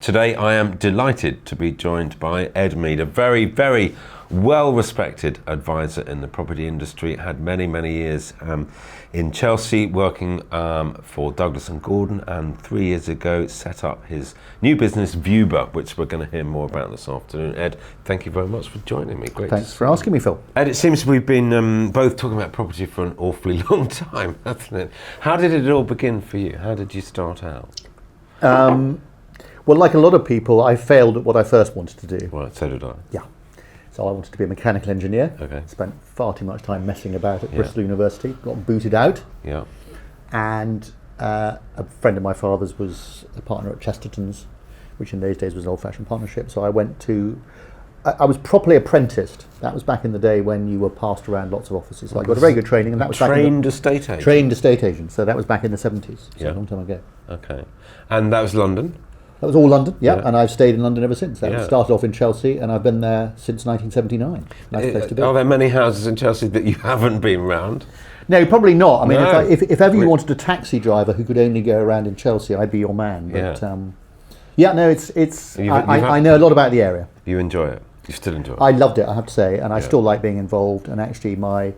Today I am delighted to be joined by Ed Mead, a very, very well-respected advisor in the property industry. Had many years in Chelsea working for Douglas and Gordon, and 3 years ago set up his new business Viewber, which we're going to hear more about this afternoon. Ed, thank you very much for joining me. Great. Thanks for asking me, Phil. Ed, it seems we've been both talking about property for an awfully long time, hasn't it? How did it all begin for you? How did you start out? Well, like a lot of people, I failed at what I first wanted to do. Right, so did I. Yeah. So I wanted to be a mechanical engineer. Okay. Spent far too much time messing about at Bristol University. Got booted out. Yeah. And a friend of my father's was a partner at Chesterton's, which in those days was an old-fashioned partnership. So I went to... I was properly apprenticed. That was back in the day when you were passed around lots of offices. So I got a very good training, and that was trained estate agent. Trained estate agent. So that was back in the 70s. So a long time ago. Okay. And that was London? That was all London, yeah, and I've stayed in London ever since. That Yeah. started off in Chelsea, and I've been there since 1979. Nice place to be. Are there many houses in Chelsea that you haven't been round? No, probably not. I mean, No. if ever you wanted a taxi driver who could only go around in Chelsea, I'd be your man. But I know a lot about the area. You enjoy it? You still enjoy it? I loved it, I have to say, and I still like being involved. And actually, my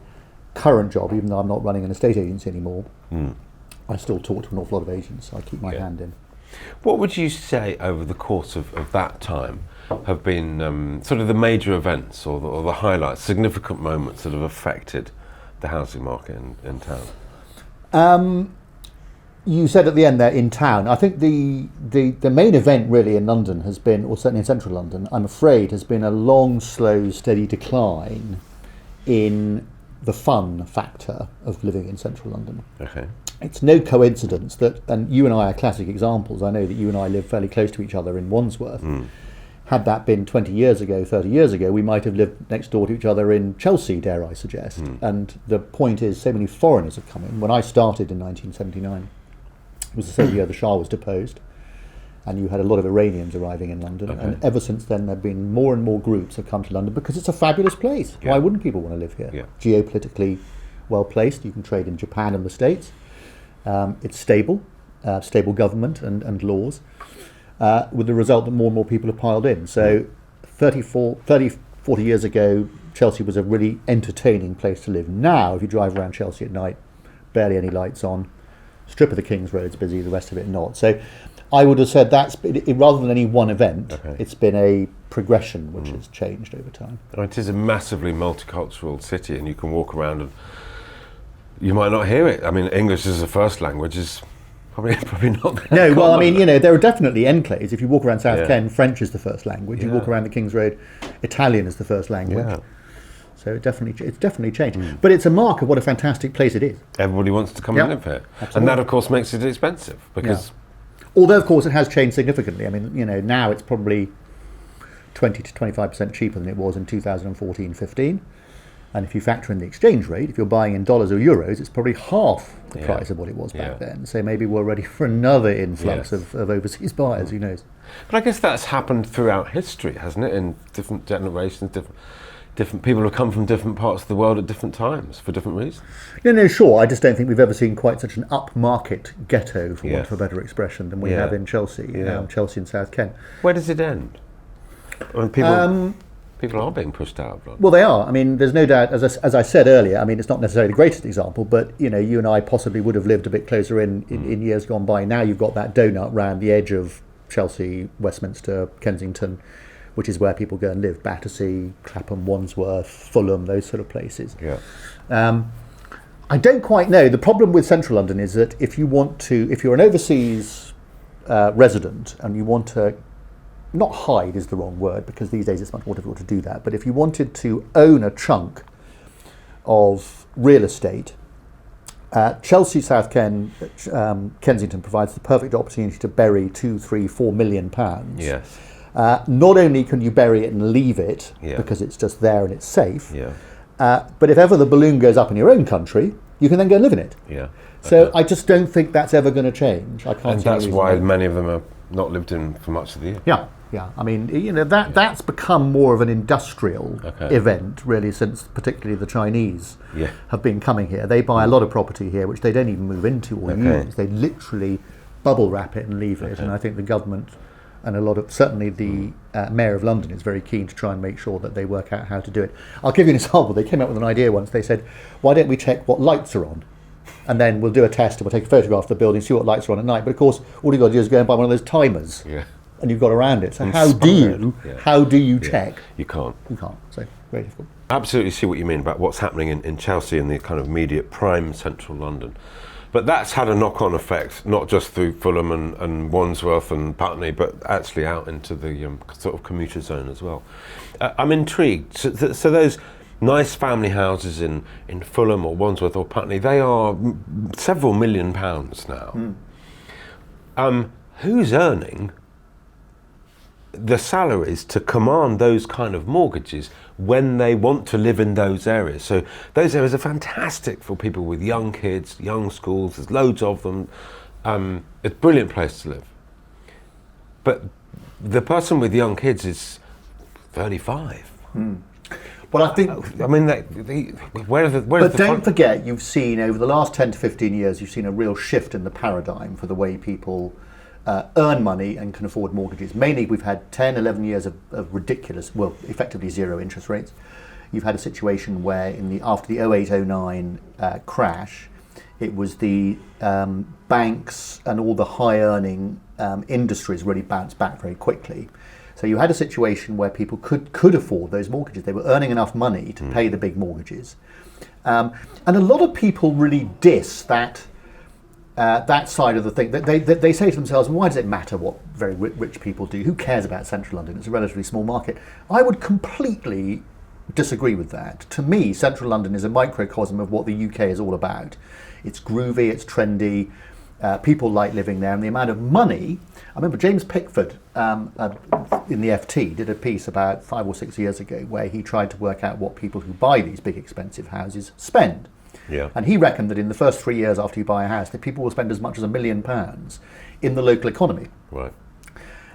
current job, even though I'm not running an estate agency anymore, I still talk to an awful lot of agents. So I keep my hand in. What would you say over the course of that time have been sort of the major events or the highlights, significant moments that have affected the housing market in town? You said at the end there, in town. I think the main event really in London has been, or certainly in central London, I'm afraid, has been a long, slow, steady decline in the fun factor of living in central London. Okay. It's no coincidence that, and you and I are classic examples, I know that you and I live fairly close to each other in Wandsworth. Had that been 20 years ago, 30 years ago, we might have lived next door to each other in Chelsea, dare I suggest. And the point is, so many foreigners have come in. When I started in 1979, it was the same year the Shah was deposed, and you had a lot of Iranians arriving in London. Okay. And ever since then, there have been more and more groups have come to London because it's a fabulous place. Yeah. Why wouldn't people want to live here? Yeah. Geopolitically well placed, you can trade in Japan and the States. It's stable, stable government and laws, with the result that more and more people have piled in. So 30, 40 years ago, Chelsea was a really entertaining place to live. Now, if you drive around Chelsea at night, barely any lights on, strip of the King's Road's busy, the rest of it not. So I would have said rather than any one event, it's been a progression which has changed over time. It is a massively multicultural city, and you can walk around and you might not hear it. I mean, English as a first language is probably not that No, well, I common. mean, there are definitely enclaves. If you walk around South Ken, French is the first language. You walk around the King's Road, Italian is the first language. Yeah. So it's definitely changed. But it's a mark of what a fantastic place it is. Everybody wants to come and live here. Absolutely. And that, of course, makes it expensive because... Although, of course, it has changed significantly. I mean, now it's probably 20 to 25% cheaper than it was in 2014-15. And if you factor in the exchange rate, if you're buying in dollars or euros, it's probably half the price of what it was back then. So maybe we're ready for another influx of overseas buyers, who knows. But I guess that's happened throughout history, hasn't it? In different generations, different people have come from different parts of the world at different times for different reasons. No, sure. I just don't think we've ever seen quite such an upmarket ghetto, for want of a better expression, than we have in Chelsea, Chelsea and South Kent. Where does it end? I mean, people are being pushed out of London. Well, they are. I mean, there's no doubt, as I said earlier, I mean, it's not necessarily the greatest example, but, you and I possibly would have lived a bit closer in years gone by. Now you've got that donut round the edge of Chelsea, Westminster, Kensington, which is where people go and live. Battersea, Clapham, Wandsworth, Fulham, those sort of places. Yeah. I don't quite know. The problem with central London is that if you're an overseas resident and you want to, not hide is the wrong word, because these days it's much more difficult to do that, but if you wanted to own a chunk of real estate, Chelsea, South Ken, Kensington provides the perfect opportunity to bury 2, 3, 4 million pounds. Yes. Not only can you bury it and leave it because it's just there and it's safe, but if ever the balloon goes up in your own country, you can then go and live in it. Yeah. So I just don't think that's ever going to change. I can't. And that's why many of them are not lived in for much of the year. Yeah. I mean, that's become more of an industrial event, really, since particularly the Chinese have been coming here. They buy a lot of property here, which they don't even move into or use. They literally bubble wrap it and leave it. And I think the government and a lot of, certainly the Mayor of London is very keen to try and make sure that they work out how to do it. I'll give you an example. They came up with an idea once. They said, why don't we check what lights are on? And then we'll do a test and we'll take a photograph of the building, see what lights are on at night. But of course, all you've got to do is go and buy one of those timers. Yeah. And you've got around it. So Inspired. how do you check? You can't. You can't. So very difficult. Absolutely see what you mean about what's happening in Chelsea and the kind of immediate prime central London. But that's had a knock-on effect, not just through Fulham and Wandsworth and Putney, but actually out into the sort of commuter zone as well. I'm intrigued. So those nice family houses in Fulham or Wandsworth or Putney, they are several £1 million now. Who's earning the salaries to command those kind of mortgages when they want to live in those areas? So those areas are fantastic for people with young kids, young schools, there's loads of them. It's a brilliant place to live. But the person with young kids is 35. Well, I think... I mean, But don't forget, you've seen, over the last 10 to 15 years, you've seen a real shift in the paradigm for the way people earn money and can afford mortgages. Mainly, we've had 10, 11 years of ridiculous, well, effectively zero interest rates. You've had a situation where after the 08-09 crash, it was the banks and all the high-earning industries really bounced back very quickly. So you had a situation where people could afford those mortgages. They were earning enough money to pay the big mortgages. And a lot of people really diss that side of the thing. They say to themselves, why does it matter what very rich people do? Who cares about central London? It's a relatively small market. I would completely disagree with that. To me, central London is a microcosm of what the UK is all about. It's groovy, it's trendy, people like living there, and the amount of money. I remember James Pickford in the FT did a piece about 5 or 6 years ago where he tried to work out what people who buy these big expensive houses spend. Yeah. And he reckoned that in the first 3 years after you buy a house, that people will spend as much as £1 million in the local economy. Right.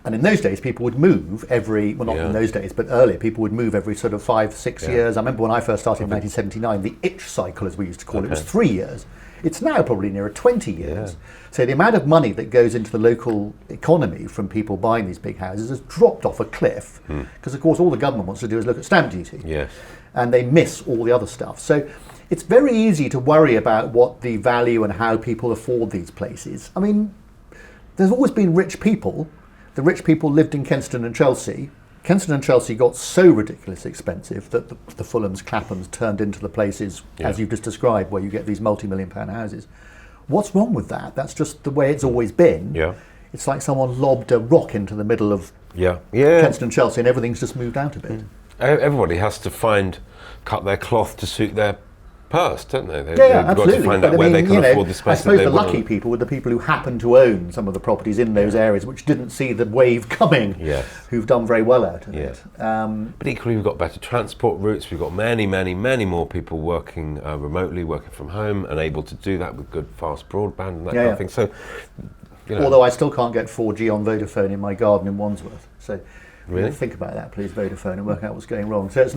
And in those days, people would move every, well, not in those days, but earlier, people would move every sort of 5, 6 years. I remember when I first started in 1979, the itch cycle, as we used to call it, was 3 years. It's now probably nearer 20 years. Yeah. So the amount of money that goes into the local economy from people buying these big houses has dropped off a cliff. Because, of course, all the government wants to do is look at stamp duty. Yes. And they miss all the other stuff. So it's very easy to worry about what the value and how people afford these places. I mean, there's always been rich people. The rich people lived in Kensington and Chelsea. Kensington and Chelsea got so ridiculously expensive that the Fulhams, Claphams turned into the places, as you've just described, where you get these multi-million-pound houses. What's wrong with that? That's just the way it's always been. Yeah. It's like someone lobbed a rock into the middle of Kensington and Chelsea, and everything's just moved out a bit. Everybody has to cut their cloth to suit their purse, don't they? They've absolutely. got to find out where they can afford the space. I suppose the lucky people were the people who happen to own some of the properties in those areas, which didn't see the wave coming, who've done very well out of it. But equally, we've got better transport routes. We've got many, many, many more people working remotely, working from home, and able to do that with good, fast broadband and that kind of thing. So, although I still can't get 4G on Vodafone in my garden in Wandsworth. So really? Think about that, please, Vodafone, and work out what's going wrong. So it's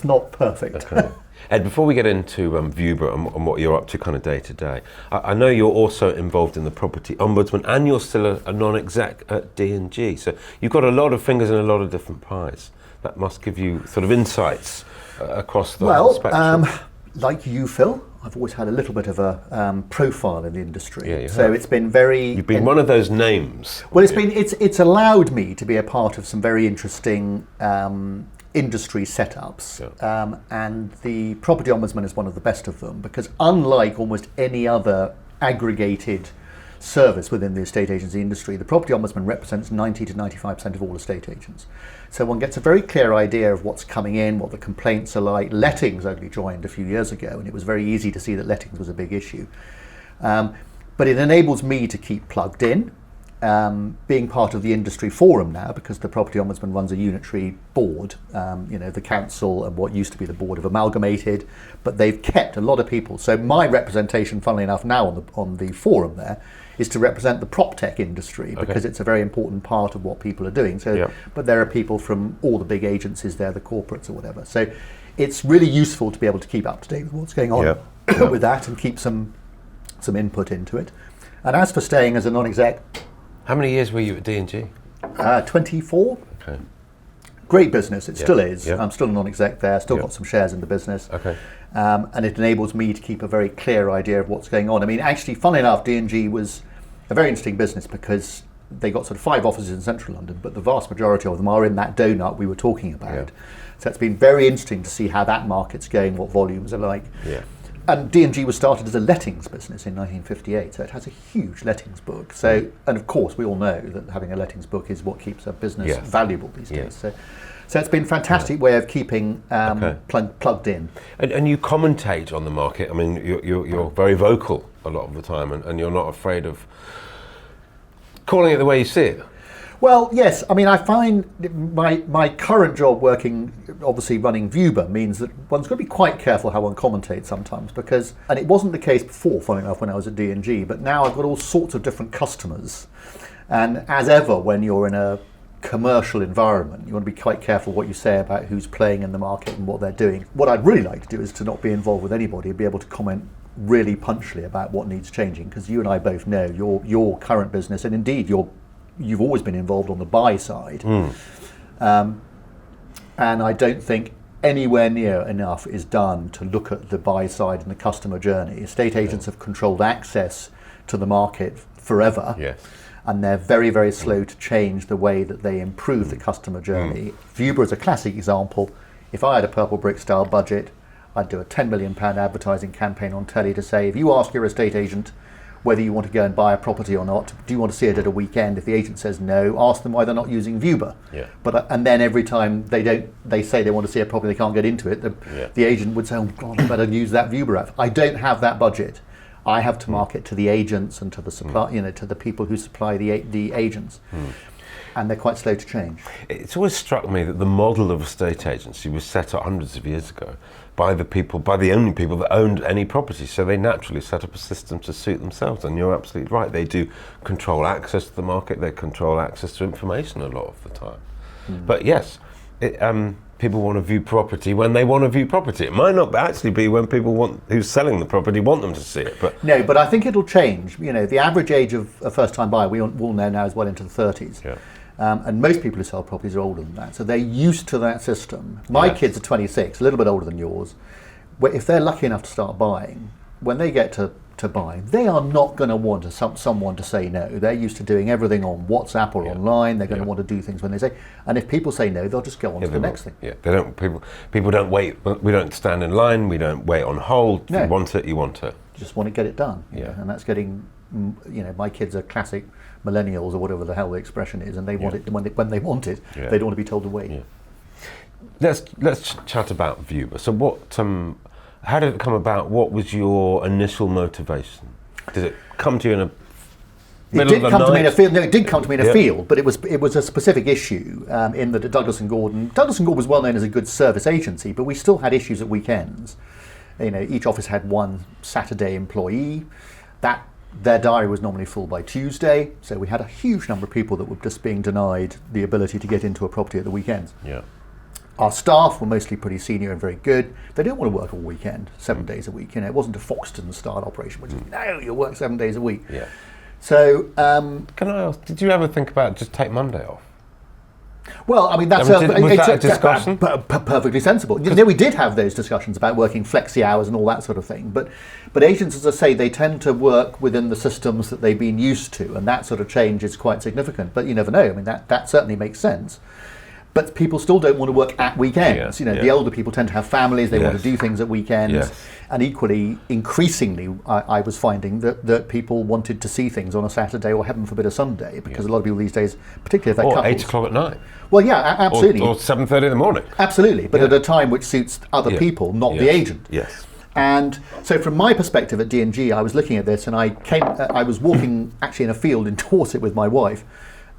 not perfect. Okay. Ed, before we get into Viewber and what you're up to kind of day to day, I know you're also involved in the property ombudsman, and you're still a non-exec at D&G. So you've got a lot of fingers in a lot of different pies. That must give you sort of insights across the whole spectrum. Like you, Phil, I've always had a little bit of a profile in the industry. Yeah, you so have. It's been very... You've been one of those names. Well, it's allowed me to be a part of some very interesting industry setups, and the property ombudsman is one of the best of them, because unlike almost any other aggregated service within the estate agency industry, the property ombudsman represents 90 to 95% of all estate agents. So one gets a very clear idea of what's coming in, what the complaints are like. Lettings only joined a few years ago, and it was very easy to see that lettings was a big issue. But it enables me to keep plugged in, being part of the industry forum now, because the property ombudsman runs a unitary board. The council and what used to be the board have amalgamated, but they've kept a lot of people. So my representation, funnily enough, now on the forum there is to represent the prop tech industry, because it's a very important part of what people are doing. So, but there are people from all the big agencies there, the corporates or whatever. So it's really useful to be able to keep up to date with what's going on with that, and keep some input into it. And as for staying as a non-exec, how many years were you at D&G? 24. Okay. Great business, it still is. Yeah. I'm still a non-exec there, still got some shares in the business. Okay. And it enables me to keep a very clear idea of what's going on. I mean, actually, funnily enough, D&G was a very interesting business because they got sort of 5 offices in central London, but the vast majority of them are in that donut we were talking about. Yeah. So it's been very interesting to see how that market's going, what volumes are like. Yeah. And D&G was started as a lettings business in 1958, so it has a huge lettings book. So, and of course, we all know that having a lettings book is what keeps a business valuable these days. So it's been a fantastic way of keeping plugged in. And you commentate on the market. I mean, you're very vocal a lot of the time, and you're not afraid of calling it the way you see it. Well, yes. I mean, I find my current job working, obviously running Viewber, means that one's got to be quite careful how one commentates sometimes because, and it wasn't the case before, funny enough, when I was at D&G, but now I've got all sorts of different customers. And as ever, when you're in a commercial environment, you want to be quite careful what you say about who's playing in the market and what they're doing. What I'd really like to do is to not be involved with anybody and be able to comment really punchily about what needs changing, because you and I both know your current business, and indeed you've always been involved on the buy side, and I don't think anywhere near enough is done to look at the buy side and the customer journey. Estate agents have controlled access to the market forever, and they're very, very slow to change the way that they improve the customer journey. Viewber is a classic example. If I had a Purple Brick style budget, I'd do a £10 million advertising campaign on telly to say, if you ask your estate agent whether you want to go and buy a property or not, do you want to see it at a weekend? If the agent says no, ask them why they're not using Viewber. But and then every time they say they want to see a property, they can't get into it, the agent would say, oh God, I better use that Viewber app. I don't have that budget. I have to market to the agents and to the supply, to the people who supply the agents. And they're quite slow to change. It's always struck me that the model of estate agency was set up hundreds of years ago by the only people that owned any property, so they naturally set up a system to suit themselves, and you're absolutely right. They do control access to the market, they control access to information a lot of the time. But yes, people want to view property when they want to view property. It might not actually be when people who's selling the property want them to see it. But no, but I think it'll change. The average age of a first-time buyer, we all know now, is well into the 30s. And most people who sell properties are older than that, so they're used to that system. My kids are 26, a little bit older than yours. If they're lucky enough to start buying, when they get to buy, they are not going to want someone to say no. They're used to doing everything on WhatsApp or online. They're going to want to do things when they say, and if people say no, they'll just go on to the next thing. They don't. People don't wait. We don't stand in line. We don't wait on hold. If you want it, you want it. You just want to get it done. And that's getting. My kids are classic millennials or whatever the hell the expression is, and they want it when they want it. They don't want to be told to wait. Let's chat about Viewber. So what? How did it come about? What was your initial motivation? Did it come to you in a middle of the night? No, it did come to me in a field, but it was a specific issue in the Douglas and Gordon. Douglas and Gordon was well known as a good service agency, but we still had issues at weekends. Each office had one Saturday employee. Their diary was normally full by Tuesday, so we had a huge number of people that were just being denied the ability to get into a property at the weekends. Our staff were mostly pretty senior and very good. They didn't want to work all weekend, 7 days a week. It wasn't a Foxton-style operation, which is, no, you work 7 days a week. So, can I ask, did you ever think about just take Monday off? Well, I mean, that's was that a discussion? Perfectly sensible. We did have those discussions about working flexi hours and all that sort of thing. But agents, as I say, they tend to work within the systems that they've been used to, and that sort of change is quite significant. But you never know. I mean, that certainly makes sense. But people still don't want to work at weekends. The older people tend to have families, they want to do things at weekends. And equally, increasingly, I was finding that people wanted to see things on a Saturday or, heaven forbid, a Sunday, because a lot of people these days, particularly if they're couples... 8 o'clock at night. Well, yeah, absolutely. Or 7:30 in the morning. Absolutely, but at a time which suits other people, not the agent. And so from my perspective at D&G, I was looking at this, and I was walking actually in a field in Dorset with my wife,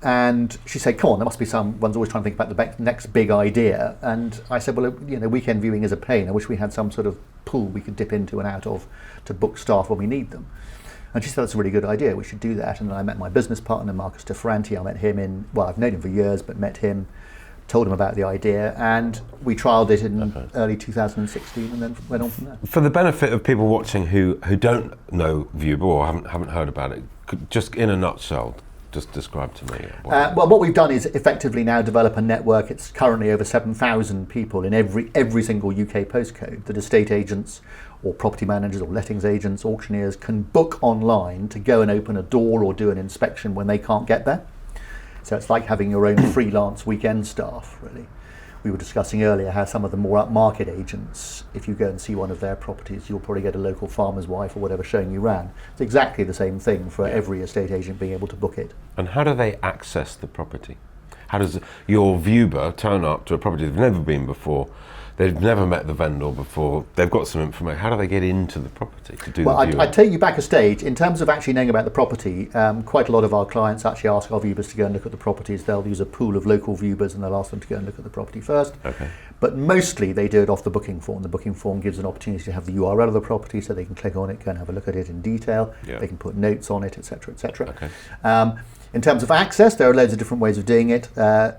and she said, come on, there must be one's always trying to think about the next big idea. And I said, well, weekend viewing is a pain. I wish we had some sort of pool we could dip into and out of to book staff when we need them. And she said, that's a really good idea, we should do that. And then I met my business partner, Marcus DeFranti. I met him I've known him for years, but met him, told him about the idea, and we trialled it in early 2016 and then went on from there. For the benefit of people watching who don't know Viewber or haven't heard about it, just in a nutshell, Just describe to me. Well, what we've done is effectively now develop a network. It's currently over 7,000 people in every single UK postcode that estate agents or property managers or lettings agents, auctioneers can book online to go and open a door or do an inspection when they can't get there. So it's like having your own freelance weekend staff, really. We were discussing earlier how some of the more upmarket agents, if you go and see one of their properties, you'll probably get a local farmer's wife or whatever showing you around. It's exactly the same thing for every estate agent being able to book it. And how do they access the property? How does your Viewber turn up to a property they've never been before? They've never met the vendor before. They've got some information. How do they get into the property to do the viewing? I'd take you back a stage. In terms of actually knowing about the property, quite a lot of our clients actually ask our viewers to go and look at the properties. They'll use a pool of local viewers and they'll ask them to go and look at the property first. Okay. But mostly they do it off the booking form. The booking form gives an opportunity to have the URL of the property so they can click on it, go and have a look at it in detail. Yeah. They can put notes on it, etc., etc. Okay. In terms of access, there are loads of different ways of doing it.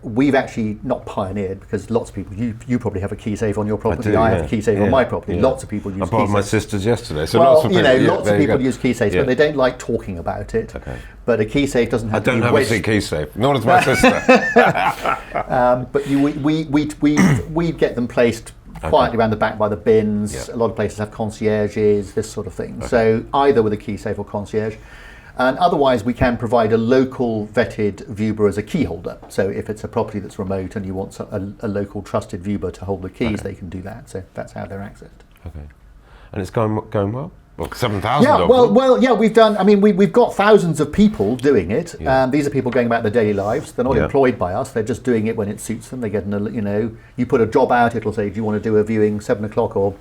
We've actually not pioneered because lots of people, you probably have a key safe on your property. I have a key safe on my property. Yeah. Lots of people use I key bought safes. my sister's yesterday. So Well, lots of people, lots of people use key safes, Yeah. but they don't like talking about it. Okay. But a key safe doesn't have I don't to be have a key safe, nor does my sister. But we get them placed quietly around the back by the bins. Yeah. A lot of places have concierges, this sort of thing. So either with a key safe or concierge. And otherwise, we can provide a local vetted Viewber as a key holder. So if it's a property that's remote and you want a local trusted Viewber to hold the keys, they can do that. So that's how they're accessed. Okay. And it's going well? Well, 7,000 Yeah, of them. well, yeah, we've done. I mean, we've got thousands of people doing it. Yeah. These are people going about their daily lives. They're not Yeah. employed by us. They're just doing it when it suits them. They get, you put a job out. It'll say, do you want to do a viewing 7 o'clock or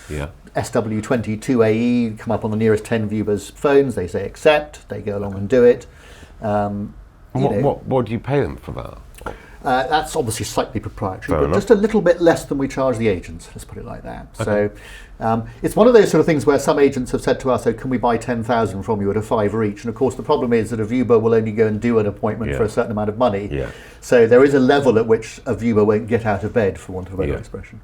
Yeah. SW22AE? Come up on the nearest 10 viewers' phones. They say accept. They go along and do it. What do you pay them for that? That's obviously slightly proprietary, Fair but enough. just a little bit less than we charge the agents, let's put it like that. Okay. So it's one of those sort of things where some agents have said to us, can we buy 10,000 from you at a £5 each? And of course the problem is that a Viewber will only go and do an appointment for a certain amount of money. Yeah. So there is a level at which a Viewber won't get out of bed, for want of a better expression.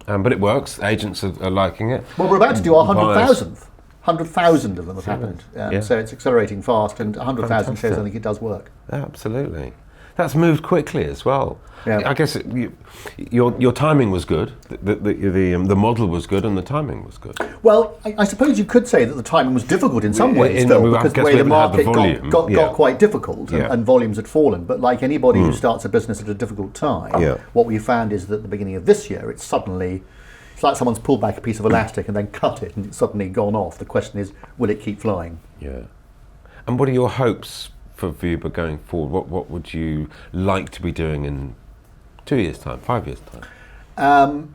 But it works. Agents are liking it. Well, we're about to do our Buyers. 100,000th. 100,000 of them have happened. So it's accelerating fast, and 100,000 shows I think it does work. Absolutely. That's moved quickly as well. Yeah. I guess your timing was good. The model was good, and the timing was good. Well, I suppose you could say that the timing was difficult in some ways, though, because the way the market got quite difficult and volumes had fallen. But like anybody who starts a business at a difficult time, what we found is that at the beginning of this year, it's like someone's pulled back a piece of elastic and then cut it, and it's suddenly gone off. The question is, will it keep flying? Yeah. And what are your hopes for Viewber going forward? What would you like to be doing in 2 years' time, 5 years' time?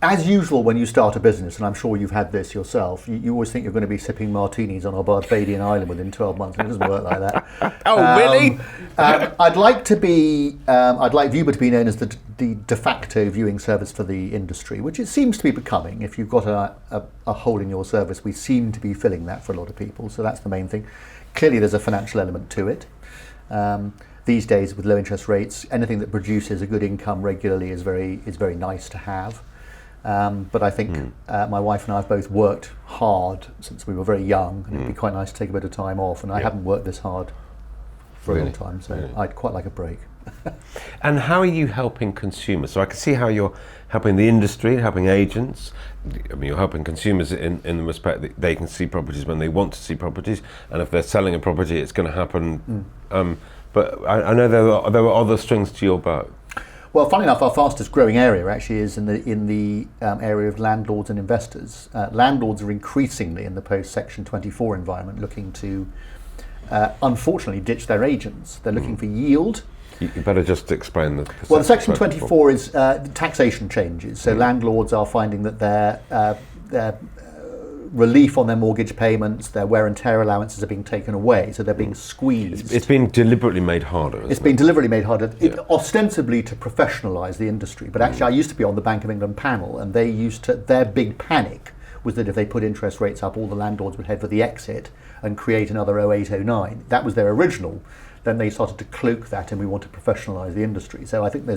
As usual, when you start a business, and I'm sure you've had this yourself, you always think you're going to be sipping martinis on a Barbadian island within 12 months, and it doesn't work like that. Oh, really? I'd like Viewber to be known as the de facto viewing service for the industry, which it seems to be becoming. If you've got a hole in your service, we seem to be filling that for a lot of people, so that's the main thing. Clearly, there's a financial element to it. These days, with low interest rates, anything that produces a good income regularly is very nice to have. But I think my wife and I have both worked hard since we were very young, and it'd be quite nice to take a bit of time off. And I haven't worked this hard for a long time, so I'd quite like a break. And how are you helping consumers? So I can see how you're helping the industry, helping agents. I mean, you're helping consumers in the respect that they can see properties when they want to see properties, and if they're selling a property, it's going to happen. But I know there were other strings to your bow. Well, funny enough, our fastest growing area actually is in the area of landlords and investors. Landlords are increasingly in the post-Section 24 environment looking to, unfortunately, ditch their agents. They're looking for yield. You better just explain the Well, the Section 24 is taxation changes. So landlords are finding that their relief on their mortgage payments, their wear and tear allowances are being taken away, so they're being squeezed. It's been deliberately made harder. It's been deliberately made harder, ostensibly to professionalise the industry. But actually, I used to be on the Bank of England panel, and their big panic was that if they put interest rates up, all the landlords would head for the exit and create another 08, 09. That was their original. Then they started to cloak that, and we want to professionalise the industry. So I think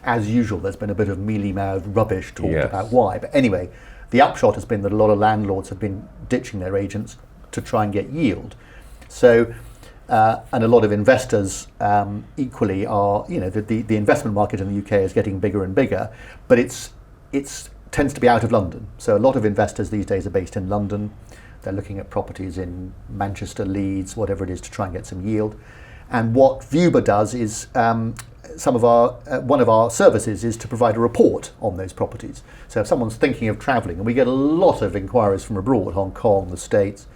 as usual, there's been a bit of mealy-mouthed rubbish talked about why. But anyway, the upshot has been that a lot of landlords have been ditching their agents to try and get yield. So and a lot of investors equally are, the investment market in the UK is getting bigger and bigger, but it's tends to be out of London. So a lot of investors these days are based in London. They're looking at properties in Manchester, Leeds, whatever it is, to try and get some yield. And what Viewber does is one of our services is to provide a report on those properties. So if someone's thinking of travelling, and we get a lot of inquiries from abroad, Hong Kong, the States,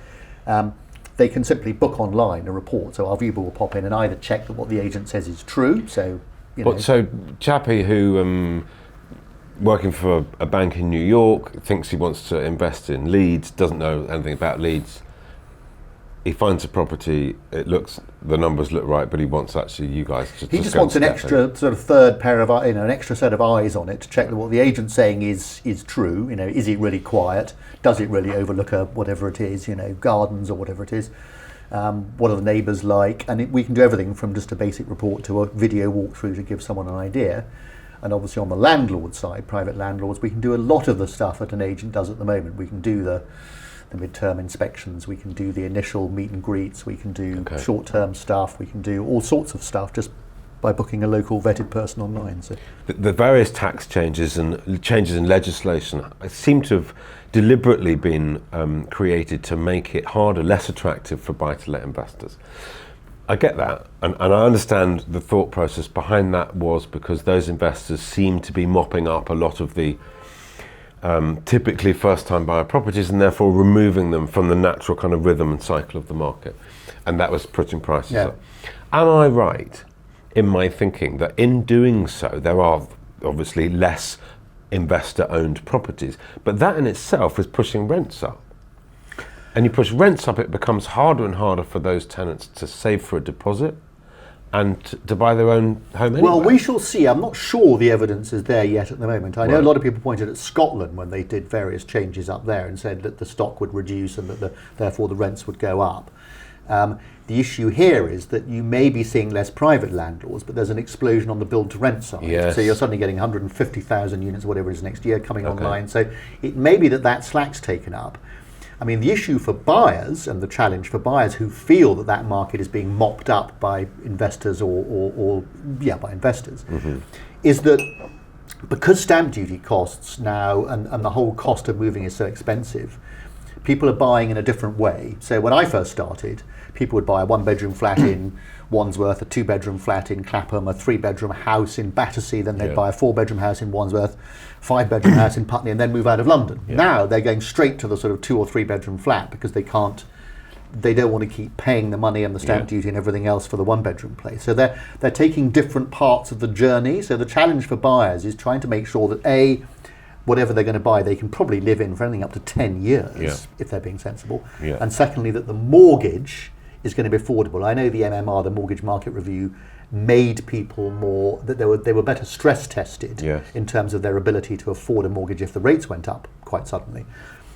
they can simply book online a report. So our Viewber will pop in and either check that what the agent says is true. So, So Chappie who working for a bank in New York thinks he wants to invest in Leeds, doesn't know anything about Leeds. He finds a property, the numbers look right, but he wants actually you guys to He just wants an extra sort of third pair of, an extra set of eyes on it to check that what the agent's saying is true. Is it really quiet? Does it really overlook whatever it is, gardens or whatever it is? What are the neighbours like? And we can do everything from just a basic report to a video walkthrough to give someone an idea. And obviously on the landlord side, private landlords, we can do a lot of the stuff that an agent does at the moment. We can do the midterm inspections, we can do the initial meet and greets, we can do short-term stuff, we can do all sorts of stuff just by booking a local vetted person online. So the various tax changes and changes in legislation seem to have deliberately been created to make it harder, less attractive for buy-to-let investors. I get that, and I understand the thought process behind that was because those investors seem to be mopping up a lot of the typically first-time buyer properties and therefore removing them from the natural kind of rhythm and cycle of the market, and that was putting prices up. Am I right in my thinking that in doing so there are obviously less investor-owned properties, but that in itself is pushing rents up? And you push rents up, it becomes harder and harder for those tenants to save for a deposit and to buy their own home anyway. Well, we shall see. I'm not sure the evidence is there yet at the moment. I know a lot of people pointed at Scotland when they did various changes up there and said that the stock would reduce and that therefore the rents would go up. The issue here is that you may be seeing less private landlords, but there's an explosion on the build-to-rent side. Yes. So you're suddenly getting 150,000 units, or whatever it is, next year coming online. So it may be that slack's taken up. I mean, the issue for buyers and the challenge for buyers who feel that market is being mopped up by investors by investors, is that because stamp duty costs now and the whole cost of moving is so expensive, people are buying in a different way. So when I first started, people would buy a one-bedroom flat in Wandsworth, a two-bedroom flat in Clapham, a three-bedroom house in Battersea, then they'd buy a four-bedroom house in Wandsworth, five-bedroom house in Putney, and then move out of London. Now they're going straight to the sort of two or three-bedroom flat because they don't want to keep paying the money and the stamp duty and everything else for the one-bedroom place. So they're taking different parts of the journey. So the challenge for buyers is trying to make sure that whatever they're going to buy, they can probably live in for anything up to 10 years if they're being sensible. And secondly, that the mortgage is going to be affordable. I know the MMR, the Mortgage Market Review, made people more, that they were better stress tested in terms of their ability to afford a mortgage if the rates went up quite suddenly.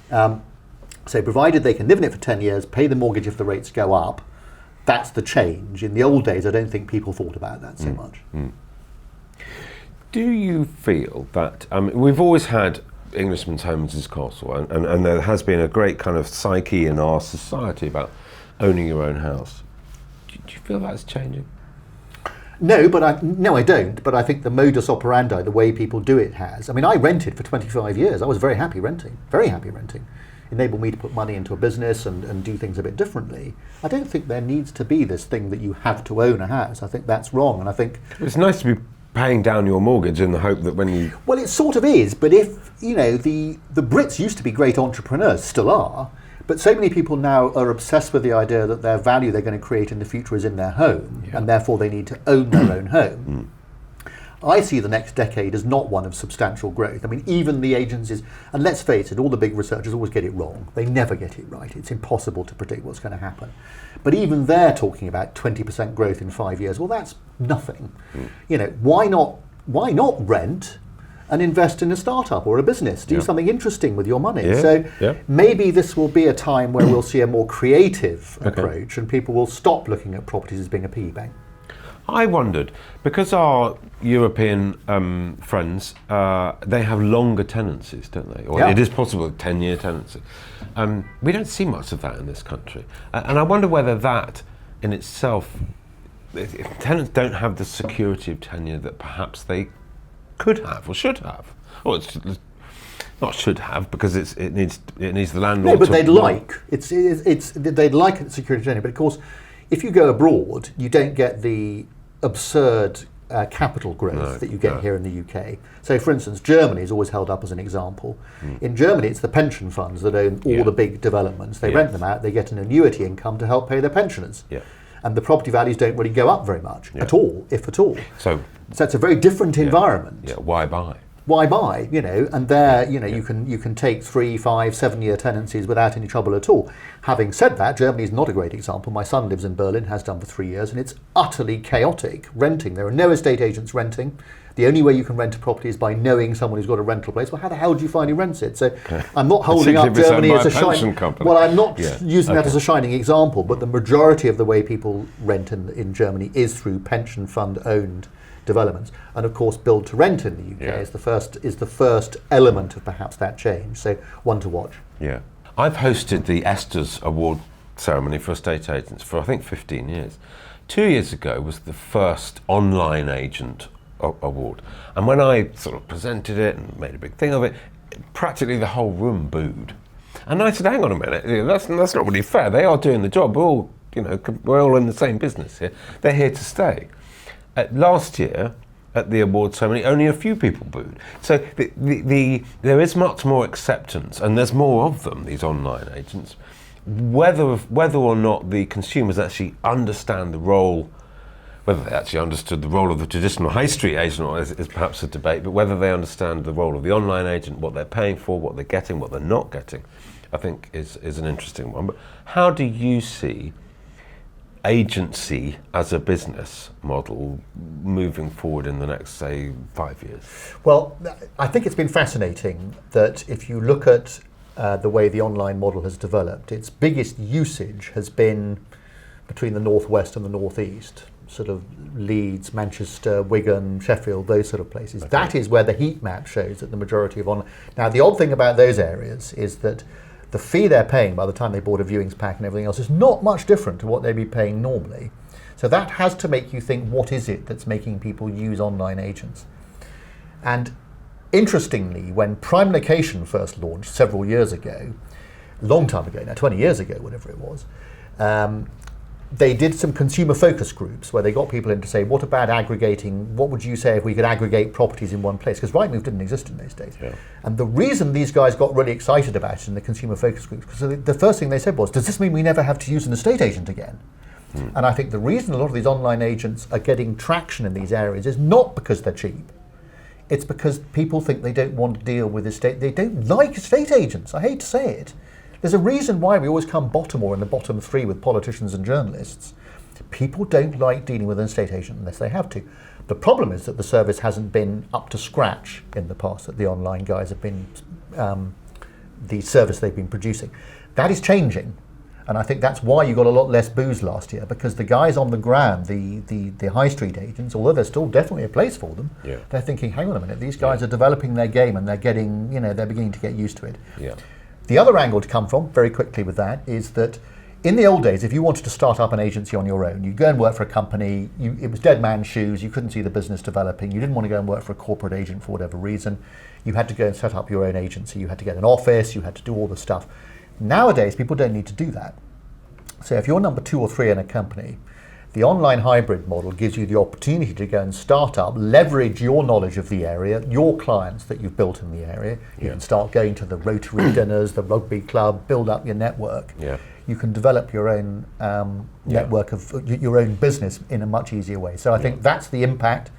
So provided they can live in it for 10 years, pay the mortgage if the rates go up, that's the change. In the old days, I don't think people thought about that so much. Do you feel that, we've always had Englishman's Homes is Castle, and there has been a great kind of psyche in our society about owning your own house. Do you feel that's changing? No, I don't. But I think the modus operandi, the way people do it, has. I mean, I rented for 25 years. I was very happy renting. Enabled me to put money into a business and do things a bit differently. I don't think there needs to be this thing that you have to own a house. I think that's wrong. And I think it's nice to be paying down your mortgage in the hope that when you... Well, it sort of is. But if, the Brits used to be great entrepreneurs, still are. But so many people now are obsessed with the idea that their value they're going to create in the future is in their home, and therefore they need to own their own home. I see the next decade as not one of substantial growth. I mean, even the agencies, and let's face it, all the big researchers always get it wrong. They never get it right. It's impossible to predict what's going to happen. But even they're talking about 20% growth in 5 years. Well, that's nothing. Why not rent and invest in a startup or a business, do something interesting with your money. Maybe this will be a time where we'll see a more creative approach and people will stop looking at properties as being a piggy bank. I wondered, because our European friends, they have longer tenancies, don't they? Or it is possible a 10-year tenancy. We don't see much of that in this country. And I wonder whether that in itself, tenants don't have the security of tenure that perhaps they could have or should have. Or it's not should have, because it needs the landlord. No, but they'd like they'd like security of tenure. But of course, if you go abroad, you don't get the absurd capital growth that you get here in the UK. So, for instance, Germany is always held up as an example. In Germany, it's the pension funds that own all the big developments. They rent them out, they get an annuity income to help pay their pensioners. And the property values don't really go up very much at all, if at all. So it's a very different environment. Why buy? Why buy? And there, you can take 3, 5, 7 year tenancies without any trouble at all. Having said that, Germany is not a great example. My son lives in Berlin, has done for 3 years, and it's utterly chaotic renting. There are no estate agents renting. The only way you can rent a property is by knowing someone who's got a rental place. Well, how the hell do you find who rents it? So I'm not holding up Germany as a shining company. Well, I'm not using that as a shining example, but the majority of the way people rent in Germany is through pension fund owned developments, and of course build to rent in the UK is the first element of perhaps that change. So one to watch. I've hosted the Esther's Award ceremony for estate agents for I think 15 years. 2 years ago was the first online agent award, and when I sort of presented it and made a big thing of it, practically the whole room booed. And I said, hang on a minute, that's not really fair. They are doing the job. We're all in the same business here. They're here to stay. Last year, at the award ceremony, only a few people booed. So there is much more acceptance, and there's more of them, these online agents. Whether or not the consumers actually understand the role, whether they actually understood the role of the traditional high street agent is perhaps a debate, but whether they understand the role of the online agent, what they're paying for, what they're getting, what they're not getting, I think is an interesting one. But how do you see agency as a business model moving forward in the next, say, 5 years? Well, I think it's been fascinating that if you look at the way the online model has developed, its biggest usage has been between the northwest and the northeast, sort of Leeds, Manchester, Wigan, Sheffield, those sort of places. Okay. That is where the heat map shows that the majority of online. Now, the odd thing about those areas is that the fee they're paying by the time they bought a viewings pack and everything else is not much different to what they'd be paying normally. So that has to make you think, what is it that's making people use online agents? And interestingly, when Prime Location first launched several years ago, a long time ago now, 20 years ago, whatever it was, they did some consumer focus groups where they got people in to say, what about aggregating, what would you say if we could aggregate properties in one place? Because Rightmove didn't exist in those days. Yeah. And the reason these guys got really excited about it in the consumer focus groups, because the first thing they said was, does this mean we never have to use an estate agent again? And I think the reason a lot of these online agents are getting traction in these areas is not because they're cheap. It's because people think they don't want to deal with they don't like estate agents. I hate to say it. There's a reason why we always come bottom or in the bottom three with politicians and journalists. People don't like dealing with an estate agent unless they have to. The problem is that the service hasn't been up to scratch in the past, that the online guys have been, the service they've been producing. That is changing. And I think that's why you got a lot less boos last year, because the guys on the ground, the high street agents, although there's still definitely a place for them, they're thinking, hang on a minute, these guys are developing their game and they're getting, they're beginning to get used to it. Yeah. The other angle to come from, very quickly with that, is that in the old days, if you wanted to start up an agency on your own, you'd go and work for a company, it was dead man's shoes, you couldn't see the business developing, you didn't want to go and work for a corporate agent for whatever reason, you had to go and set up your own agency, you had to get an office, you had to do all the stuff. Nowadays, people don't need to do that. So if you're number 2 or 3 in a company, the online hybrid model gives you the opportunity to go and start up, leverage your knowledge of the area, your clients that you've built in the area. You can start going to the Rotary dinners, the rugby club, build up your network. Yeah. You can develop your own network of your own business in a much easier way. So I think that's the impact.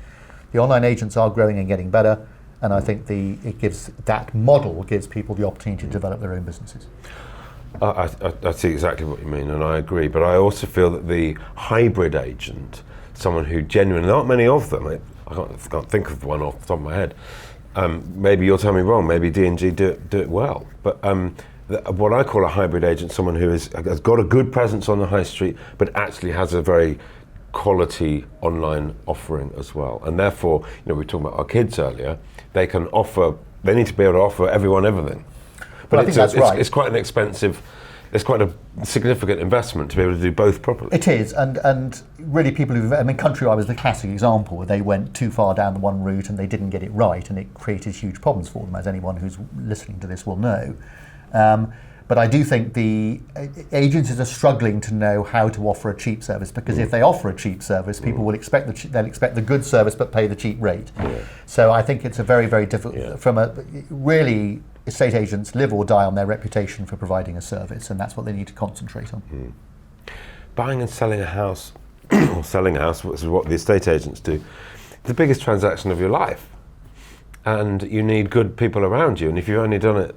The online agents are growing and getting better, and I think that model gives people the opportunity to develop their own businesses. I see exactly what you mean, and I agree, but I also feel that the hybrid agent, someone who genuinely, not many of them, I can't think of one off the top of my head, maybe you'll tell me wrong, maybe D&G do it well, but what I call a hybrid agent, someone who has got a good presence on the high street, but actually has a very quality online offering as well, and therefore, we were talking about our kids earlier, they need to be able to offer everyone everything. But I think that's right. It's quite an expensive it's quite a significant investment to be able to do both properly. It is, and really people who, I mean, Countrywide was the classic example where they went too far down the one route and they didn't get it right, and it created huge problems for them, as anyone who's listening to this will know. But I do think the agencies are struggling to know how to offer a cheap service, because if they offer a cheap service, people will expect they'll expect the good service but pay the cheap rate. So I think it's a very, very difficult, from a really, estate agents live or die on their reputation for providing a service, and that's what they need to concentrate on. Buying and selling a house, or selling a house, which is what the estate agents do, the biggest transaction of your life. And you need good people around you, and if you've only done it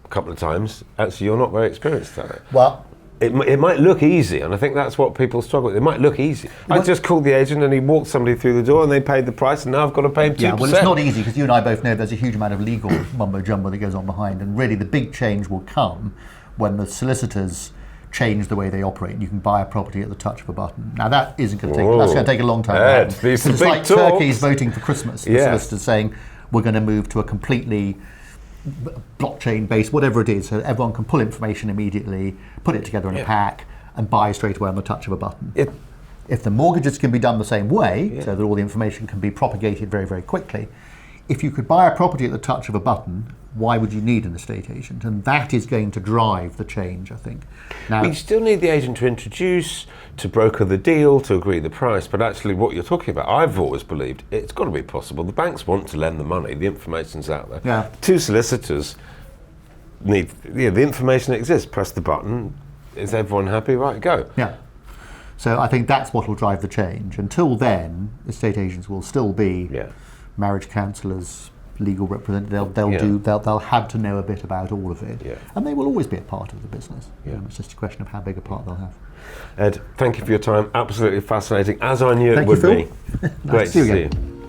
couple of times, actually you're not very experienced at it. Well, it might look easy, and I think that's what people struggle with. It might look easy. I just called the agent and he walked somebody through the door and they paid the price, and now I've got to pay him 2%. Yeah, well, it's not easy, because you and I both know there's a huge amount of legal mumbo-jumbo that goes on behind, and really the big change will come when the solicitors change the way they operate, and you can buy a property at the touch of a button. Now that isn't going to take, that's going to take a long time to happen. It's like turkeys voting for Christmas. The solicitors saying, we're going to move to a completely blockchain-based, whatever it is, so everyone can pull information immediately, put it together in a pack, and buy straight away on the touch of a button. If the mortgages can be done the same way, so that all the information can be propagated very, very quickly, if you could buy a property at the touch of a button, why would you need an estate agent? And that is going to drive the change, I think. Now, you still need the agent to introduce, to broker the deal, to agree the price, but actually what you're talking about, I've always believed, it's got to be possible. The banks want to lend the money, the information's out there. Yeah. Two solicitors need, the information exists, press the button, is everyone happy? Right, go. Yeah. So I think that's what will drive the change. Until then, estate agents will still be marriage counsellors, legal representatives. They'll have to know a bit about all of it, and they will always be a part of the business. It's just a question of how big a part they'll have. Ed, thank you for your time. Absolutely fascinating, as I knew it Thank would you, be. Phil. Great to see you.